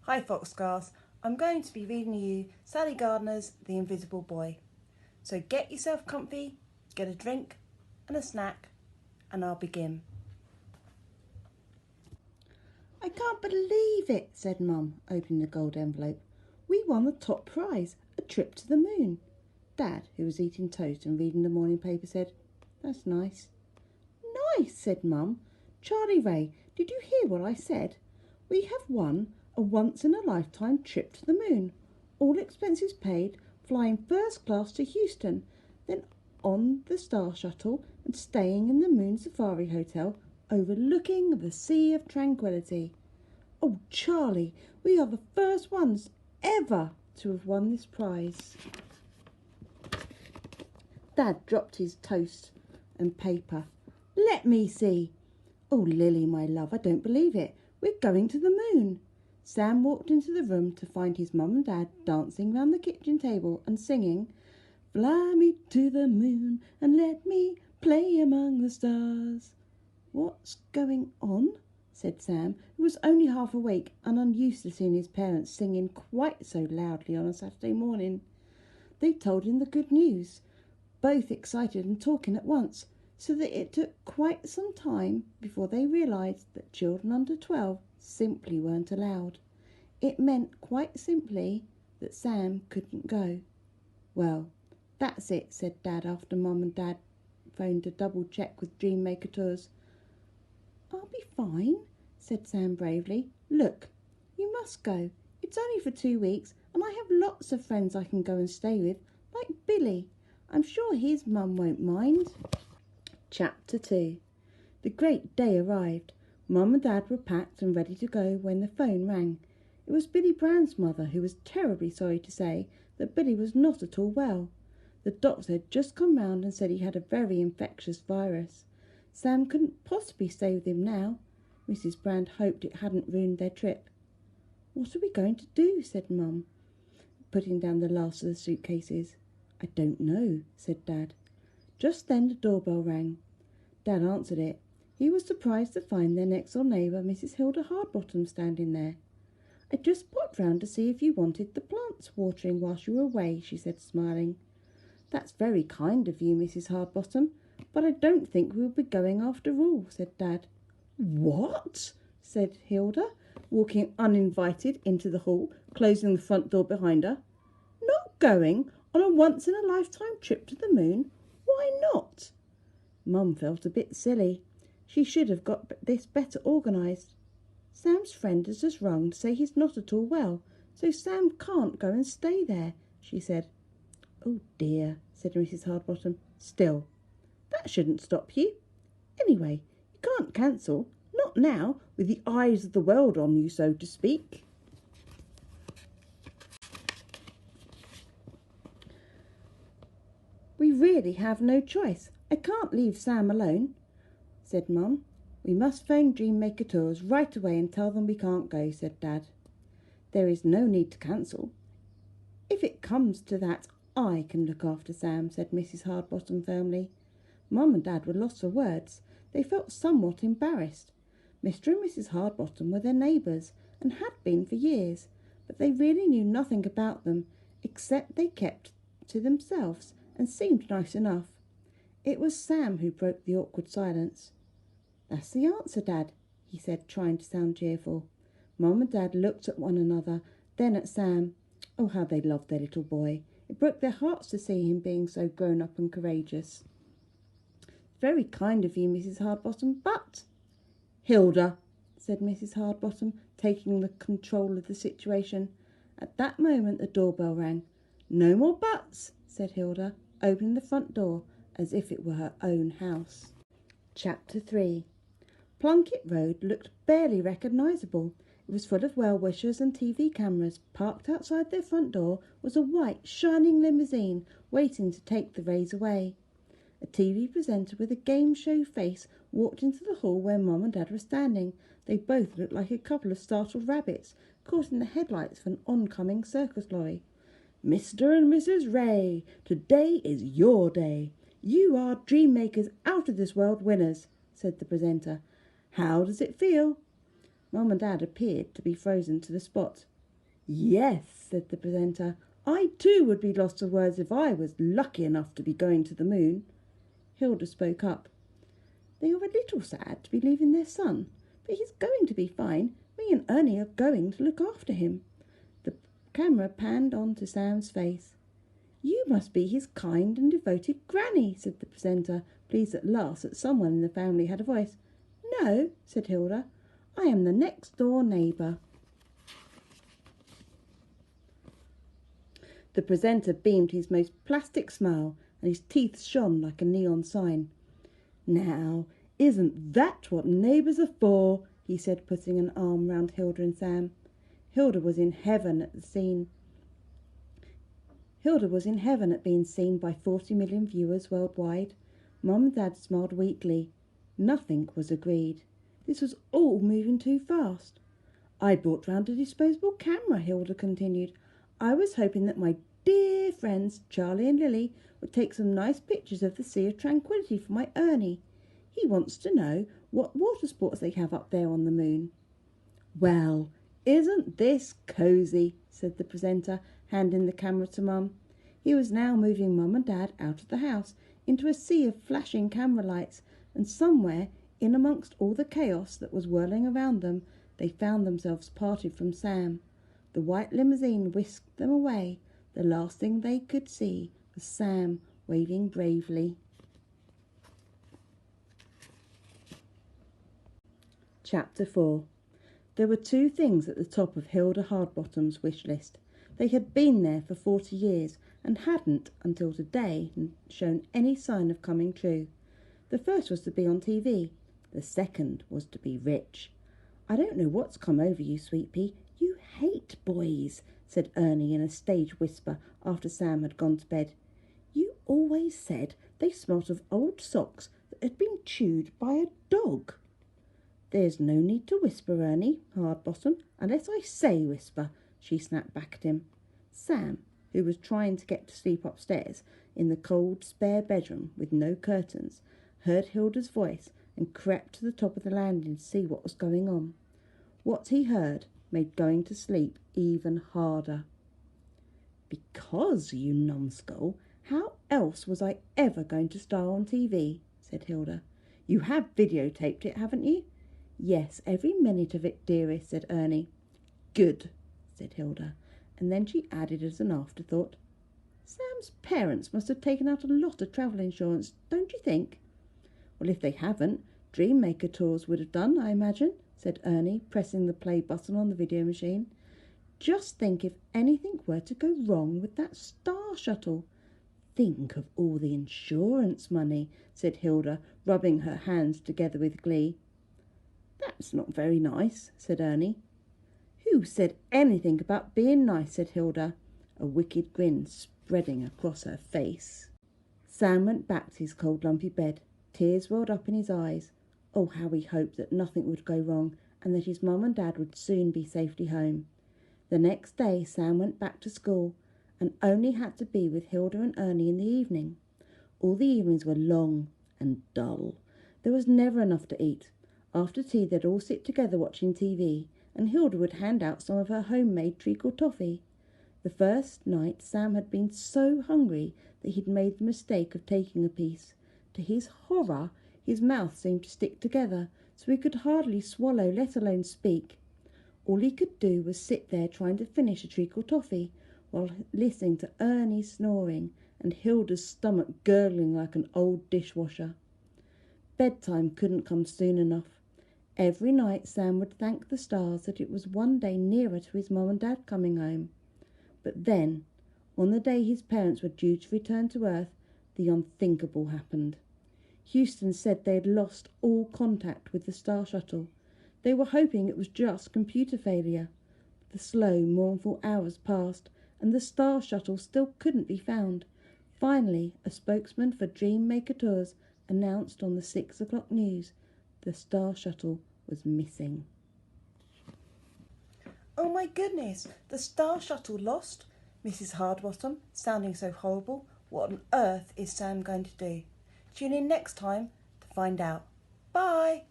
Hi Foxcast, I'm going to be reading you Sally Gardner's The Invisible Boy. So get yourself comfy, get a drink and a snack, and I'll begin. "I can't believe it," said Mum, opening the gold envelope. "We won the top prize, a trip to the moon." Dad, who was eating toast and reading the morning paper, said, "That's nice." "Nice," said Mum. "Charlie Ray, did you hear what I said? We have won a once-in-a-lifetime trip to the moon. All expenses paid, flying first class to Houston, then on the Star Shuttle and staying in the Moon Safari Hotel overlooking the Sea of Tranquility. Oh, Charlie, we are the first ones ever to have won this prize." Dad dropped his toast and paper. "Let me see. Oh, Lily, my love, I don't believe it. We're going to the moon." Sam walked into the room to find his mum and dad dancing round the kitchen table and singing, "Fly me to the moon and let me play among the stars." "What's going on?" said Sam, who was only half awake and unused to seeing his parents singing quite so loudly on a Saturday morning. They told him the good news, both excited and talking at once, so that it took quite some time before they realised that children under 12 simply weren't allowed. It meant quite simply that Sam couldn't go. "Well, that's it," said Dad after Mum and Dad phoned to double check with Dreammaker Tours. "I'll be fine," said Sam bravely. "Look, you must go. It's only for 2 weeks, and I have lots of friends I can go and stay with, like Billy. I'm sure his mum won't mind." Chapter 2. The great day arrived. Mum and Dad were packed and ready to go when the phone rang. It was Billy Brown's mother, who was terribly sorry to say that Billy was not at all well. The doctor had just come round and said he had a very infectious virus. Sam couldn't possibly stay with him now. Mrs. Brand hoped it hadn't ruined their trip. "What are we going to do?" said Mum, putting down the last of the suitcases. "I don't know," said Dad. Just then the doorbell rang. Dad answered it. He was surprised to find their next-door neighbour, Mrs. Hilda Hardbottom, standing there. "I just popped round to see if you wanted the plants watering whilst you were away," she said, smiling. "That's very kind of you, Mrs. Hardbottom, but I don't think we'll be going after all," said Dad. "What?" said Hilda, walking uninvited into the hall, closing the front door behind her. "Not going on a once-in-a-lifetime trip to the moon? Why not?" Mum felt a bit silly. She should have got this better organised. "Sam's friend has just rung to say he's not at all well, so Sam can't go and stay there," she said. "Oh dear," said Mrs. Hardbottom. "Still, that shouldn't stop you. Anyway, you can't cancel. Not now, with the eyes of the world on you, so to speak." "We really have no choice. I can't leave Sam alone," said Mum. "We must phone Dreammaker Tours right away and tell them we can't go," said Dad. "There is no need to cancel. If it comes to that, I can look after Sam," said Mrs. Hardbottom firmly. Mum and Dad were lost for words. They felt somewhat embarrassed. Mr. and Mrs. Hardbottom were their neighbours and had been for years, but they really knew nothing about them, except they kept to themselves and seemed nice enough. It was Sam who broke the awkward silence. "That's the answer, Dad," he said, trying to sound cheerful. Mum and Dad looked at one another, then at Sam. Oh, how they loved their little boy. It broke their hearts to see him being so grown up and courageous. "Very kind of you, Mrs. Hardbottom, but—" "Hilda," said Mrs. Hardbottom, taking the control of the situation. At that moment the doorbell rang. "No more buts," said Hilda, opening the front door as if it were her own house. Chapter 3. Plunkett Road looked barely recognisable. It was full of well-wishers and TV cameras. Parked outside their front door was a white, shining limousine waiting to take the Rays away. A TV presenter with a game show face walked into the hall where Mum and Dad were standing. They both looked like a couple of startled rabbits caught in the headlights of an oncoming circus lorry. "Mr. and Mrs. Ray, today is your day. You are Dreammakers Out of This World winners," said the presenter. "How does it feel?" Mum and Dad appeared to be frozen to the spot. Yes, said the presenter. I too would be lost for words if I was lucky enough to be going to the moon. Hilda spoke up. They are a little sad to be leaving their son, but he's going to be fine. Me and Ernie are going to look after him. The camera panned on to Sam's face. You must be his kind and devoted granny, said the presenter, pleased at last that someone in the family had a voice. No, said Hilda. I am the next door neighbour. The presenter beamed his most plastic smile, and his teeth shone like a neon sign. Now, isn't that what neighbours are for? He said, putting an arm round Hilda and Sam. Hilda was in heaven at being seen by 40 million viewers worldwide. Mum and Dad smiled weakly. Nothing was agreed. This was all moving too fast. I brought round a disposable camera, Hilda continued. I was hoping that my dear friends Charlie and Lily would take some nice pictures of the Sea of Tranquility for my Ernie. He wants to know what water sports they have up there on the moon. Well, isn't this cosy? Said the presenter, handing the camera to Mum. He was now moving Mum and Dad out of the house into a sea of flashing camera lights, and somewhere in amongst all the chaos that was whirling around them, they found themselves parted from Sam. The white limousine whisked them away. The last thing they could see was Sam waving bravely. Chapter 4. There were two things at the top of Hilda Hardbottom's wish list. They had been there for 40 years and hadn't, until today, shown any sign of coming true. The first was to be on TV. The second was to be rich. I don't know what's come over you, Sweet Pea. You hate boys, said Ernie in a stage whisper after Sam had gone to bed. You always said they smelt of old socks that had been chewed by a dog. There's no need to whisper, Ernie, Hardbottom, unless I say whisper, she snapped back at him. Sam, who was trying to get to sleep upstairs in the cold, spare bedroom with no curtains, heard Hilda's voice and crept to the top of the landing to see what was going on. What he heard made going to sleep even harder. Because, you numbskull, how else was I ever going to star on TV? Said Hilda. You have videotaped it, haven't you? Yes, every minute of it, dearest, said Ernie. Good, said Hilda, and then she added as an afterthought, Sam's parents must have taken out a lot of travel insurance, don't you think? Well, if they haven't, Dreammaker Tours would have done, I imagine, said Ernie, pressing the play button on the video machine. Just think if anything were to go wrong with that star shuttle. Think of all the insurance money, said Hilda, rubbing her hands together with glee. That's not very nice, said Ernie. Who said anything about being nice, said Hilda, a wicked grin spreading across her face. Sam went back to his cold lumpy bed. Tears welled up in his eyes. Oh, how he hoped that nothing would go wrong and that his mum and dad would soon be safely home. The next day Sam went back to school and only had to be with Hilda and Ernie in the evening. All the evenings were long and dull. There was never enough to eat. After tea they'd all sit together watching TV, and Hilda would hand out some of her homemade treacle toffee. The first night Sam had been so hungry that he'd made the mistake of taking a piece. To his horror, his mouth seemed to stick together, so he could hardly swallow, let alone speak. All he could do was sit there trying to finish a treacle toffee, while listening to Ernie snoring and Hilda's stomach gurgling like an old dishwasher. Bedtime couldn't come soon enough. Every night Sam would thank the stars that it was one day nearer to his mum and dad coming home. But then, on the day his parents were due to return to Earth, the unthinkable happened. Houston said they had lost all contact with the Star Shuttle. They were hoping it was just computer failure. The slow, mournful hours passed, and the Star Shuttle still couldn't be found. Finally, a spokesman for Dreammaker Tours announced on the 6 o'clock news the Star Shuttle was missing. Oh my goodness, the Star Shuttle lost? Mrs. Hardbottom, sounding so horrible. What on earth is Sam going to do? Tune in next time to find out. Bye!